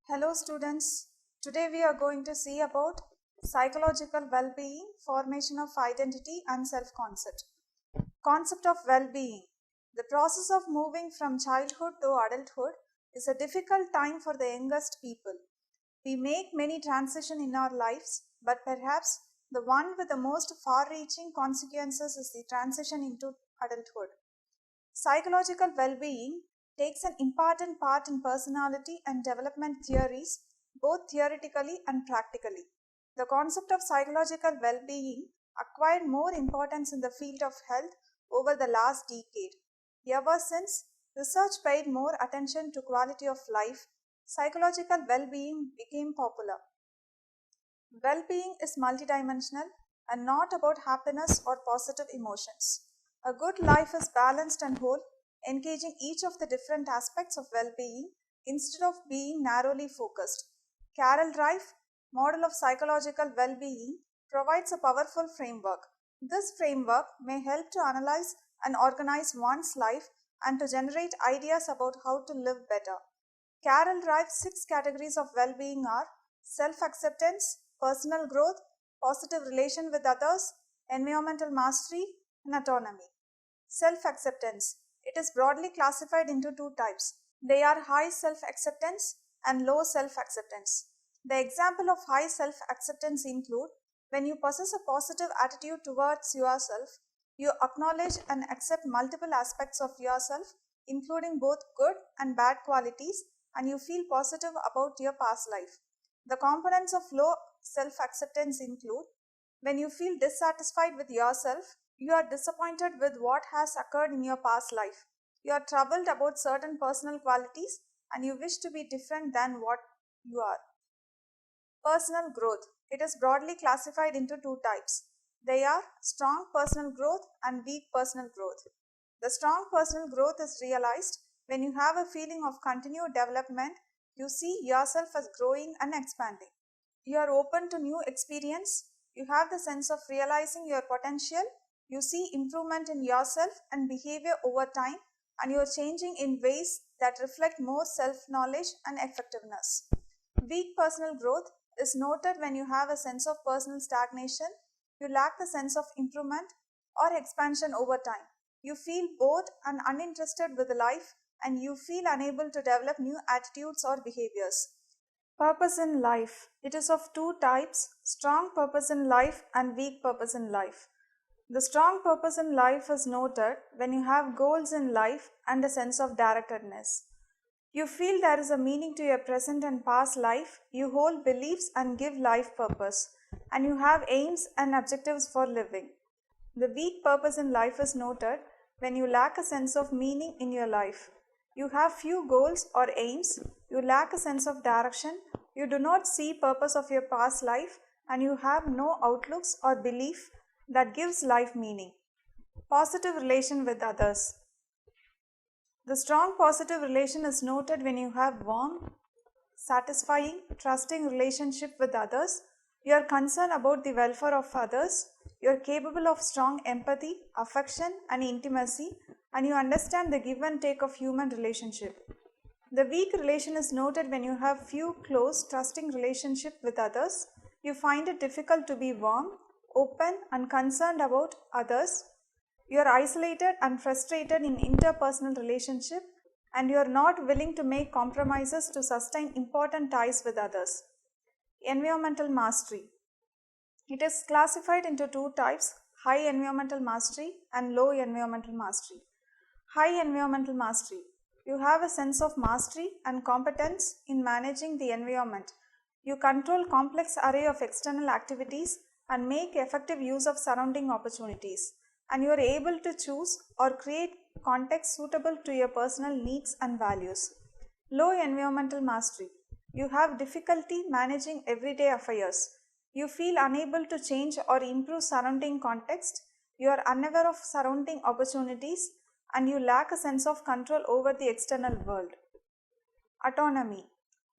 Hello students, today we are going to see about psychological well-being, formation of identity and self-concept. Concept of well-being. The process of moving from childhood to adulthood is a difficult time for the youngest people. We make many transitions in our lives, but perhaps the one with the most far-reaching consequences is the transition into adulthood. Psychological well-being takes an important part in personality and development theories, both theoretically and practically. The concept of psychological well-being acquired more importance in the field of health over the last decade. Ever since research paid more attention to quality of life, psychological well-being became popular. Well-being is multidimensional and not about happiness or positive emotions. A good life is balanced and whole, engaging each of the different aspects of well-being instead of being narrowly focused. Carol Reif, model of psychological well-being, provides a powerful framework. This framework may help to analyze and organize one's life and to generate ideas about how to live better. Carol Reif's 6 categories of well-being are self-acceptance, personal growth, positive relation with others, environmental mastery, and autonomy. Self-acceptance. It is broadly classified into 2 types. They are high self-acceptance and low self-acceptance. The example of high self-acceptance include when you possess a positive attitude towards yourself, you acknowledge and accept multiple aspects of yourself, including both good and bad qualities, and you feel positive about your past life. The components of low self-acceptance include when you feel dissatisfied with yourself, you are disappointed with what has occurred in your past life. You are troubled about certain personal qualities and you wish to be different than what you are. Personal growth. It is broadly classified into 2 types. They are strong personal growth and weak personal growth. The strong personal growth is realized when you have a feeling of continued development, you see yourself as growing and expanding. You are open to new experience, you have the sense of realizing your potential, you see improvement in yourself and behavior over time, and you are changing in ways that reflect more self-knowledge and effectiveness. Weak personal growth is noted when you have a sense of personal stagnation, you lack the sense of improvement or expansion over time. You feel bored and uninterested with life, and you feel unable to develop new attitudes or behaviors. Purpose in life. It is of 2 types, strong purpose in life and weak purpose in life. The strong purpose in life is noted when you have goals in life and a sense of directedness. You feel there is a meaning to your present and past life, you hold beliefs and give life purpose, and you have aims and objectives for living. The weak purpose in life is noted when you lack a sense of meaning in your life. You have few goals or aims, you lack a sense of direction, you do not see purpose of your past life, and you have no outlooks or belief that gives life meaning. Positive relation with others. The strong positive relation is noted when you have warm, satisfying, trusting relationship with others, you are concerned about the welfare of others, you are capable of strong empathy, affection and intimacy, and you understand the give and take of human relationship. The weak relation is noted when you have few close, trusting relationship with others, you find it difficult to be warm, open and concerned about others, you are isolated and frustrated in interpersonal relationship, and you are not willing to make compromises to sustain important ties with others. Environmental mastery. It is classified into 2 types, high environmental mastery and low environmental mastery. High environmental mastery. You have a sense of mastery and competence in managing the environment. You control complex array of external activities and make effective use of surrounding opportunities, and you are able to choose or create context suitable to your personal needs and values. Low environmental mastery. You have difficulty managing everyday affairs. You feel unable to change or improve surrounding context. You are unaware of surrounding opportunities and you lack a sense of control over the external world. Autonomy.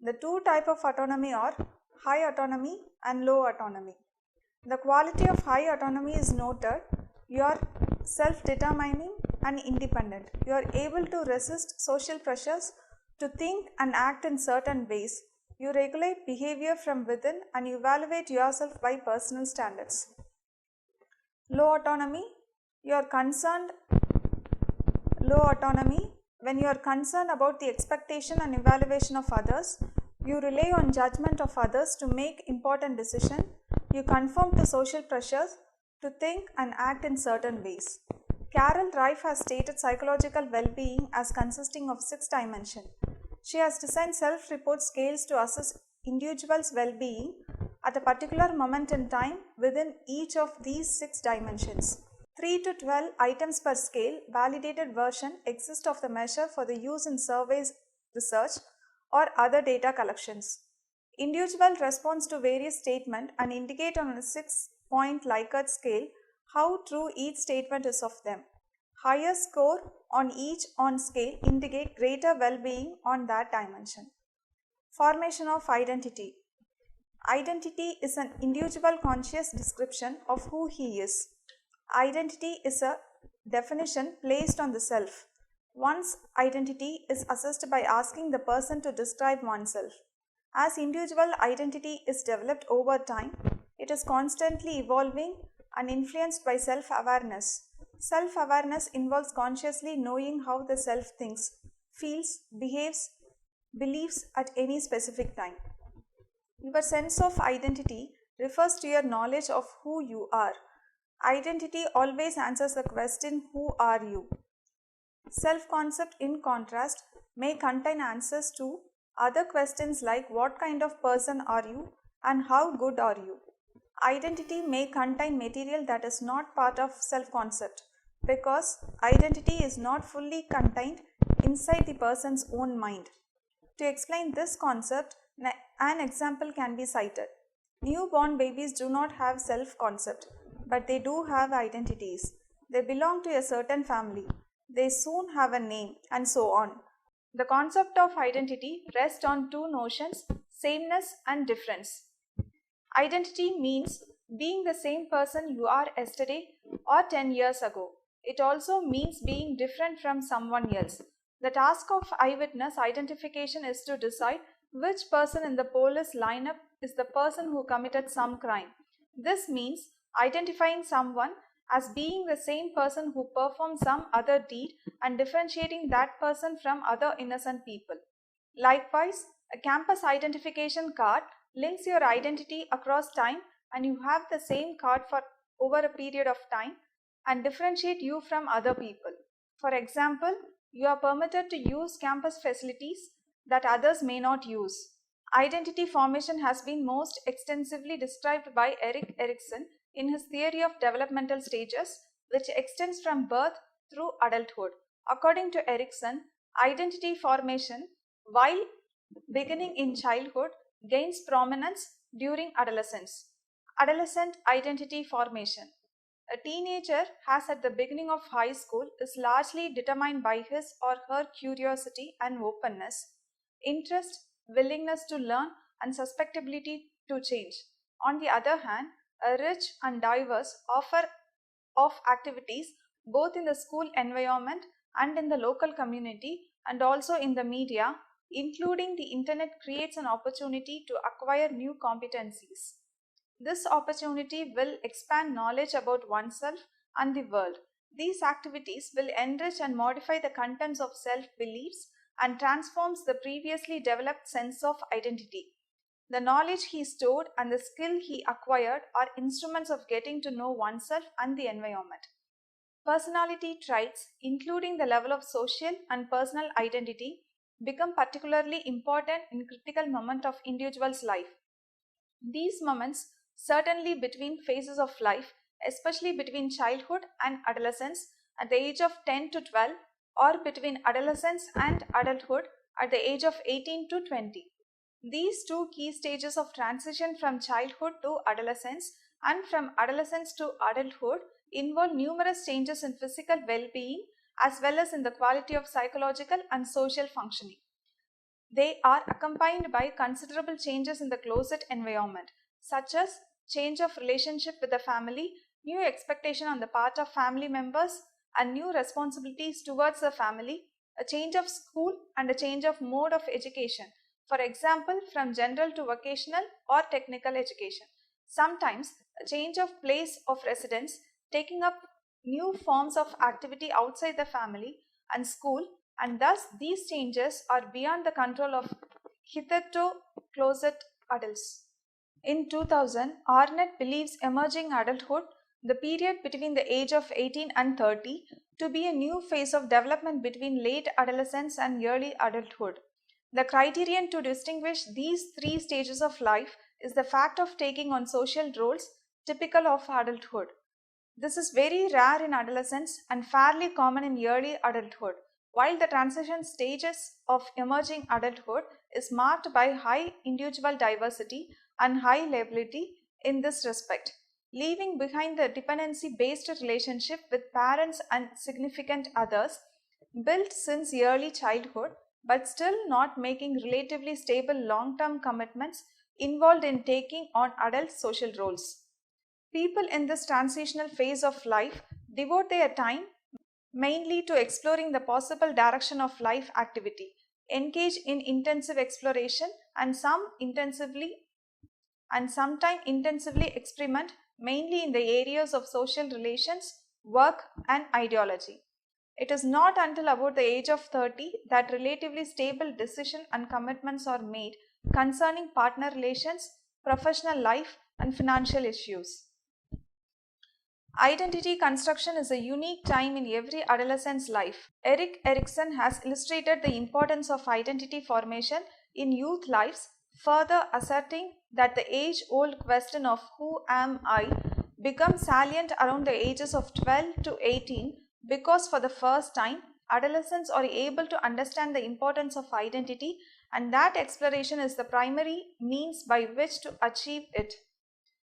The two types of autonomy are high autonomy and low autonomy. The quality of high autonomy is noted. You are self-determining and independent. You are able to resist social pressures to think and act in certain ways. You regulate behavior from within and you evaluate yourself by personal standards. Low autonomy. You are concerned. Low autonomy. When you are concerned about the expectation and evaluation of others, you rely on judgment of others to make important decisions. You conform to social pressures to think and act in certain ways. Carol Reif has stated psychological well-being as consisting of 6 dimensions. She has designed self-report scales to assess individuals' well-being at a particular moment in time within each of these 6 dimensions. 3 to 12 items per scale validated version exist of the measure for the use in surveys, research, or other data collections. Individual responds to various statements and indicate on a 6-point Likert scale how true each statement is of them. Higher score on each on scale indicate greater well-being on that dimension. Formation of identity. Identity is an individual conscious description of who he is. Identity is a definition placed on the self. One's identity is assessed by asking the person to describe oneself. As individual identity is developed over time, it is constantly evolving and influenced by self-awareness. Self-awareness involves consciously knowing how the self thinks, feels, behaves, believes at any specific time. Your sense of identity refers to your knowledge of who you are. Identity always answers the question, who are you? Self-concept, in contrast, may contain answers to other questions like what kind of person are you and how good are you. Identity may contain material that is not part of self-concept because identity is not fully contained inside the person's own mind. To explain this concept, an example can be cited. Newborn babies do not have self-concept, but they do have identities. They belong to a certain family. They soon have a name, and so on. The concept of identity rests on two notions, sameness and difference. Identity means being the same person you are yesterday or 10 years ago. It also means being different from someone else. The task of eyewitness identification is to decide which person in the police lineup is the person who committed some crime. This means identifying someone as being the same person who performed some other deed and differentiating that person from other innocent people. Likewise, a campus identification card links your identity across time and you have the same card for over a period of time and differentiate you from other people. For example, you are permitted to use campus facilities that others may not use. Identity formation has been most extensively described by Erik Erikson in his theory of developmental stages, which extends from birth through adulthood. According to Erikson, identity formation, while beginning in childhood, gains prominence during adolescence. Adolescent identity formation. A teenager has at the beginning of high school is largely determined by his or her curiosity and openness, interest, willingness to learn, and susceptibility to change. On the other hand, a rich and diverse offer of activities both in the school environment and in the local community and also in the media, including the internet, creates an opportunity to acquire new competencies. This opportunity will expand knowledge about oneself and the world. These activities will enrich and modify the contents of self-beliefs and transforms the previously developed sense of identity. The knowledge he stored and the skill he acquired are instruments of getting to know oneself and the environment. Personality traits, including the level of social and personal identity, become particularly important in critical moments of individual's life. These moments, certainly between phases of life, especially between childhood and adolescence at the age of 10 to 12 or between adolescence and adulthood at the age of 18 to 20. These two key stages of transition from childhood to adolescence and from adolescence to adulthood involve numerous changes in physical well-being as well as in the quality of psychological and social functioning. They are accompanied by considerable changes in the closet environment, such as change of relationship with the family, new expectation on the part of family members, and new responsibilities towards the family, a change of school, and a change of mode of education. For example, from general to vocational or technical education. Sometimes a change of place of residence, taking up new forms of activity outside the family and school, and thus these changes are beyond the control of hitherto closet adults. In 2000, Arnett believes emerging adulthood, the period between the age of 18 and 30, to be a new phase of development between late adolescence and early adulthood. The criterion to distinguish these three stages of life is the fact of taking on social roles typical of adulthood. This is very rare in adolescence and fairly common in early adulthood, while the transition stages of emerging adulthood is marked by high individual diversity and high liability in this respect, leaving behind the dependency-based relationship with parents and significant others built since early childhood, but still not making relatively stable long-term commitments involved in taking on adult social roles. People in this transitional phase of life devote their time mainly to exploring the possible direction of life activity, engage in intensive exploration and sometimes intensively experiment mainly in the areas of social relations, work and ideology. It is not until about the age of 30 that relatively stable decision and commitments are made concerning partner relations, professional life and financial issues. Identity construction is a unique time in every adolescent's life. Erik Erikson has illustrated the importance of identity formation in youth lives, further asserting that the age-old question of who am I becomes salient around the ages of 12 to 18 because for the first time, adolescents are able to understand the importance of identity, and that exploration is the primary means by which to achieve it.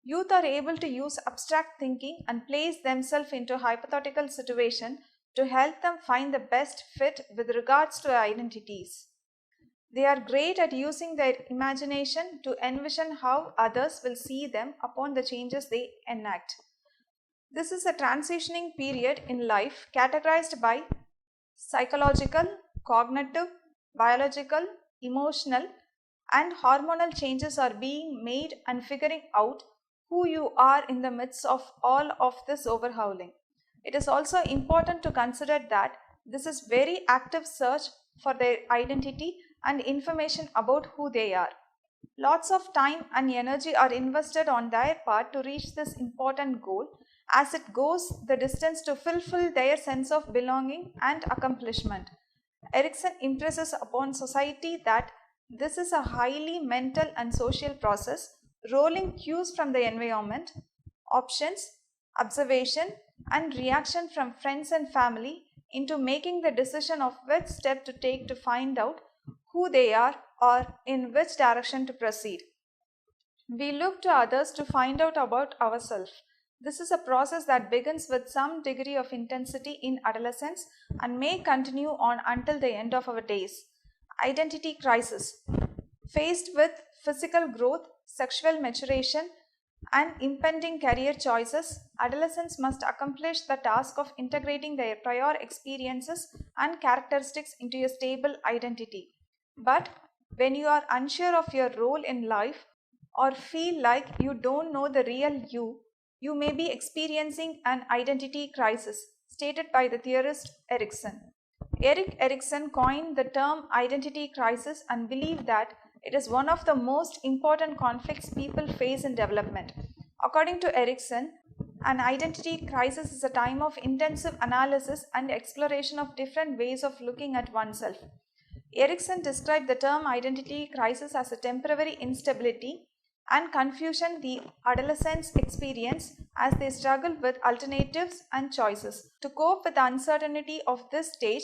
Youth are able to use abstract thinking and place themselves into a hypothetical situation to help them find the best fit with regards to their identities. They are great at using their imagination to envision how others will see them upon the changes they enact. This is a transitioning period in life categorized by psychological, cognitive, biological, emotional, and hormonal changes are being made and figuring out who you are in the midst of all of this overhauling. It is also important to consider that this is very active search for their identity and information about who they are. Lots of time and energy are invested on their part to reach this important goal as it goes the distance to fulfill their sense of belonging and accomplishment. Erikson impresses upon society that this is a highly mental and social process, rolling cues from the environment, options, observation, and reaction from friends and family into making the decision of which step to take to find out who they are or in which direction to proceed. We look to others to find out about ourselves. This is a process that begins with some degree of intensity in adolescence and may continue on until the end of our days. Identity crisis. Faced with physical growth, sexual maturation, and impending career choices, adolescents must accomplish the task of integrating their prior experiences and characteristics into a stable identity. But when you are unsure of your role in life or feel like you don't know the real you, you may be experiencing an identity crisis, stated by the theorist Erikson. Erik Erikson coined the term identity crisis and believed that it is one of the most important conflicts people face in development. According to Erikson, an identity crisis is a time of intensive analysis and exploration of different ways of looking at oneself. Erikson described the term identity crisis as a temporary instability and confusion the adolescents experience as they struggle with alternatives and choices. To cope with the uncertainty of this stage,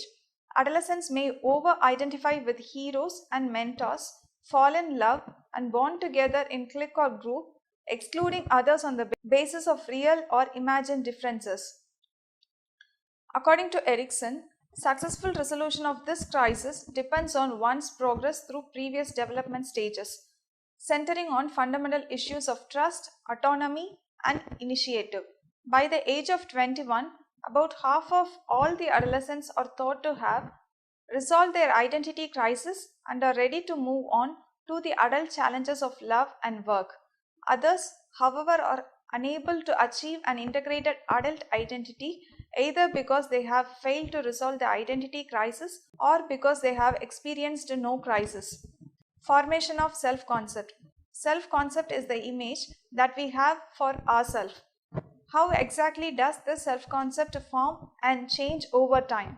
adolescents may over-identify with heroes and mentors, fall in love, and bond together in clique or group, excluding others on the basis of real or imagined differences. According to Erickson, successful resolution of this crisis depends on one's progress through previous development stages, centering on fundamental issues of trust, autonomy, and initiative. By the age of 21, about half of all the adolescents are thought to have resolved their identity crisis and are ready to move on to the adult challenges of love and work. Others, however, are unable to achieve an integrated adult identity either because they have failed to resolve the identity crisis or because they have experienced no crisis. Formation of self concept. Self concept is the image that we have for ourselves. How exactly does this self concept form and change over time?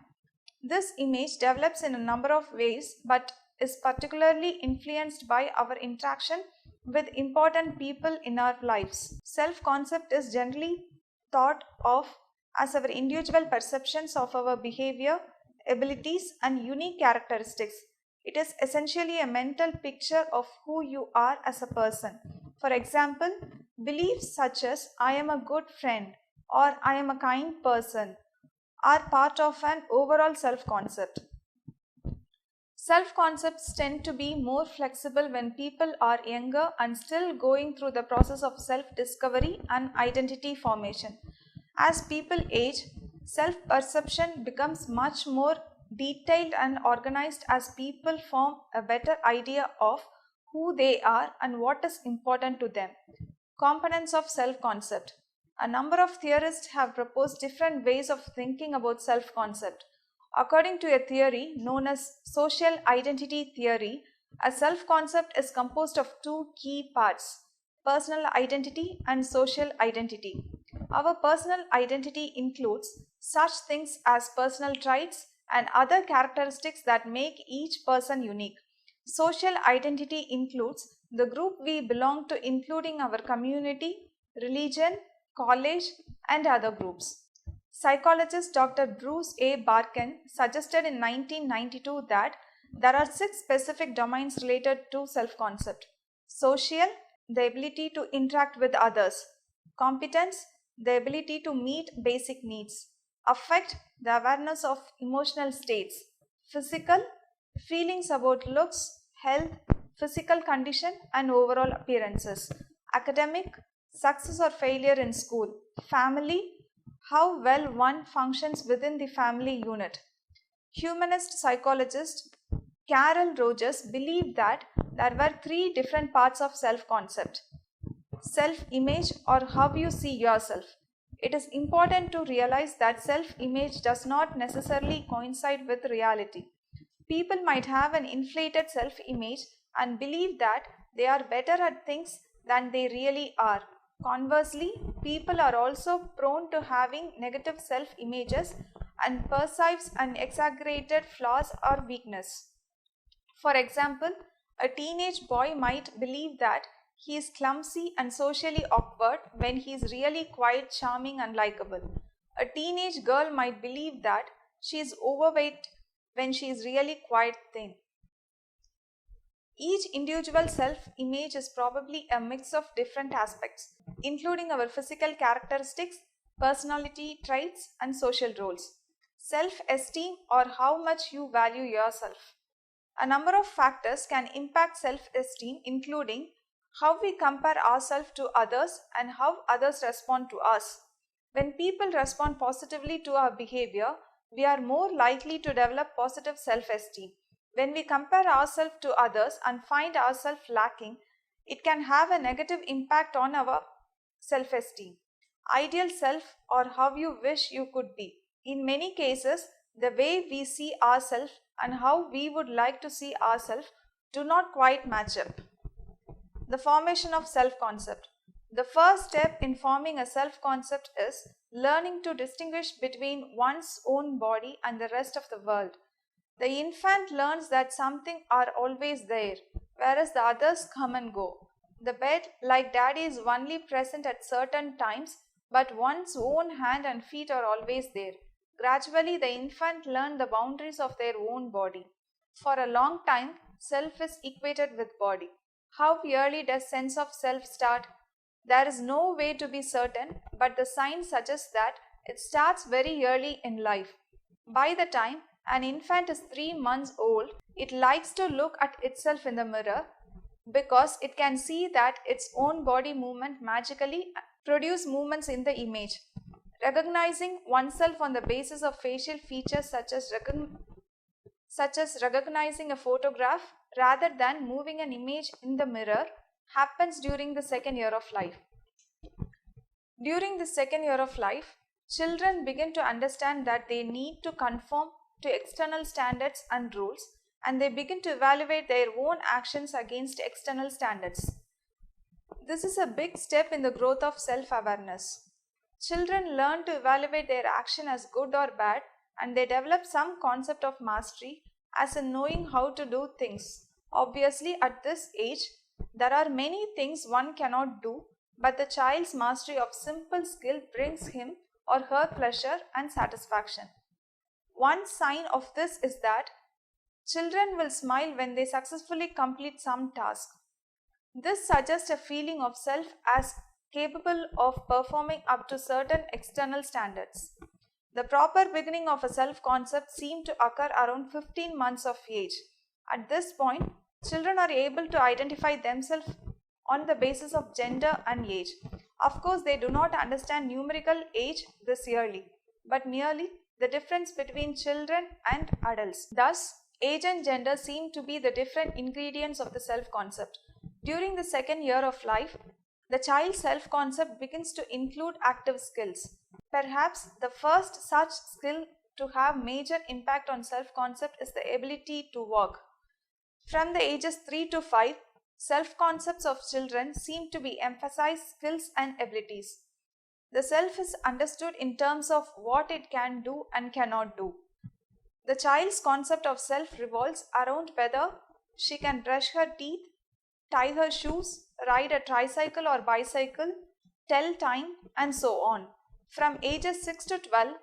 This image develops in a number of ways but is particularly influenced by our interaction with important people in our lives. Self concept is generally thought of as our individual perceptions of our behavior, abilities, and unique characteristics. It is essentially a mental picture of who you are as a person. For example, beliefs such as I am a good friend or I am a kind person are part of an overall self concept. Self concepts tend to be more flexible when people are younger and still going through the process of self discovery and identity formation. As people age, self perception becomes much more detailed and organized as people form a better idea of who they are and what is important to them. Components of self concept. A number of theorists have proposed different ways of thinking about self concept. According to a theory known as social identity theory, a self concept is composed of two key parts: personal identity and social identity. Our personal identity includes such things as personal traits and other characteristics that make each person unique. Social identity includes the group we belong to, including our community, religion, college, and other groups. Psychologist Dr. Bruce A. Barkan suggested in 1992 that there are six specific domains related to self concept: social, the ability to interact with others; competence, the ability to meet basic needs; affect, the awareness of emotional states; physical, feelings about looks, health, physical condition, and overall appearances; academic, success or failure in school; family, how well one functions within the family unit. Humanist psychologist Carol Rogers believed that there were three different parts of self concept: self image, or how you see yourself. It is important to realize that self image does not necessarily coincide with reality. People might have an inflated self image and believe that they are better at things than they really are. Conversely, people are also prone to having negative self images and perceives an exaggerated flaws or weakness. For example, a teenage boy might believe that he is clumsy and socially awkward when he is really quite charming and likable. A teenage girl might believe that she is overweight when she is really quite thin. Each individual self-image is probably a mix of different aspects, including our physical characteristics, personality traits, and social roles. Self-esteem, or how much you value yourself. A number of factors can impact self-esteem, including how we compare ourselves to others and how others respond to us. When people respond positively to our behavior, we are more likely to develop positive self-esteem. When we compare ourselves to others and find ourselves lacking, it can have a negative impact on our self-esteem. Ideal self, or how you wish you could be. In many cases, the way we see ourselves and how we would like to see ourselves do not quite match up. The formation of self-concept. The first step in forming a self-concept is learning to distinguish between one's own body and the rest of the world. The infant learns that something are always there, whereas the others come and go. The bed, like daddy, is only present at certain times, but one's own hand and feet are always there. Gradually, the infant learns the boundaries of their own body. For a long time, self is equated with body. How early does sense of self start? There is no way to be certain, but the signs suggest that It starts very early in life. By the time an infant is 3 months old, it likes to look at itself in the mirror because it can see that its own body movement magically produce movements in the image. Recognizing oneself on the basis of facial features such as recognizing a photograph rather than moving an image in the mirror happens during the second year of life. During the second year of life, children begin to understand that they need to conform to external standards and rules, and they begin to evaluate their own actions against external standards. This is a big step in the growth of self-awareness. Children learn to evaluate their action as good or bad, and they develop some concept of mastery as in knowing how to do things. Obviously, at this age, there are many things one cannot do, but the child's mastery of simple skill brings him or her pleasure and satisfaction. One sign of this is that children will smile when they successfully complete some task. This suggests a feeling of self as capable of performing up to certain external standards. The proper beginning of a self-concept seems to occur around 15 months of age. At this point, children are able to identify themselves on the basis of gender and age. Of course, they do not understand numerical age this early, but merely the difference between children and adults. Thus, age and gender seem to be the different ingredients of the self-concept. During the second year of life, the child's self-concept begins to include active skills. Perhaps the first such skill to have major impact on self-concept is the ability to walk. From the ages 3 to 5, self-concepts of children seem to be emphasized skills and abilities. The self is understood in terms of what it can do and cannot do. The child's concept of self revolves around whether she can brush her teeth, tie her shoes, ride a tricycle or bicycle, tell time, and so on. From ages 6 to 12,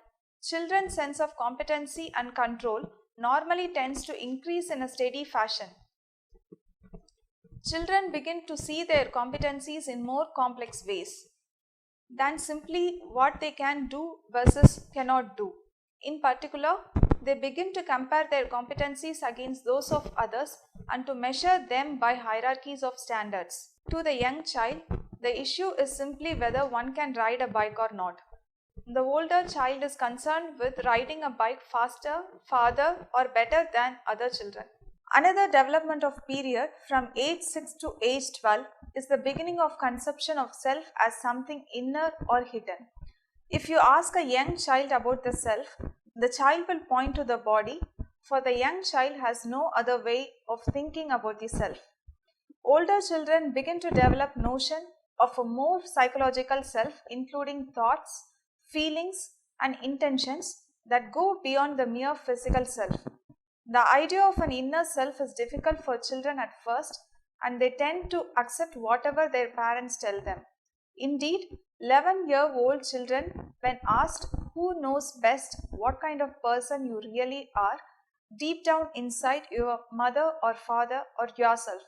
children's sense of competency and control normally tends to increase in a steady fashion. Children begin to see their competencies in more complex ways than simply what they can do versus cannot do. In particular, they begin to compare their competencies against those of others and to measure them by hierarchies of standards. To the young child, the issue is simply whether one can ride a bike or not. The older child is concerned with riding a bike faster, farther, or better than other children. Another development of period from age 6 to age 12 is the beginning of conception of self as something inner or hidden. If you ask a young child about the self, the child will point to the body, for the young child has no other way of thinking about the self. Older children begin to develop notion of a more psychological self, including thoughts, feelings, and intentions that go beyond the mere physical self. The idea of an inner self is difficult for children at first, and they tend to accept whatever their parents tell them. Indeed, 11-year-old children, when asked who knows best what kind of person you really are, deep down inside your mother or father or yourself,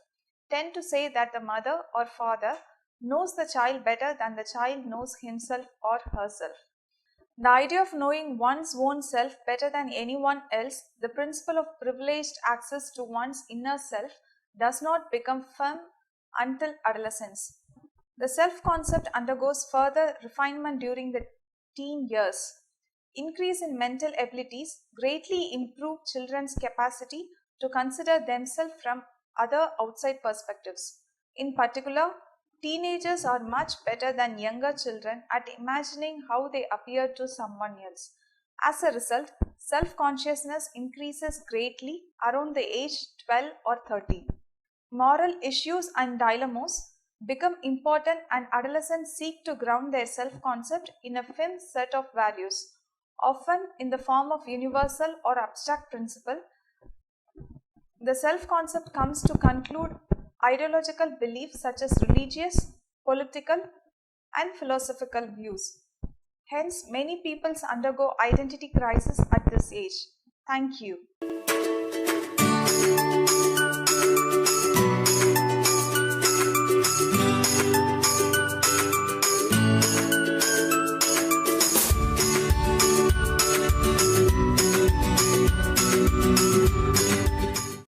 tend to say that the mother or father knows the child better than the child knows himself or herself. The idea of knowing one's own self better than anyone else, the principle of privileged access to one's inner self, does not become firm until adolescence. The self-concept undergoes further refinement during the teen years. Increase in mental abilities greatly improve children's capacity to consider themselves from other outside perspectives. In particular, teenagers are much better than younger children at imagining how they appear to someone else. As a result, self-consciousness increases greatly around the age 12 or 13. Moral issues and dilemmas become important, and adolescents seek to ground their self-concept in a firm set of values, often in the form of universal or abstract principle. The self-concept comes to conclude ideological beliefs such as religious, political, and philosophical views. Hence, many peoples undergo identity crisis at this age. Thank you.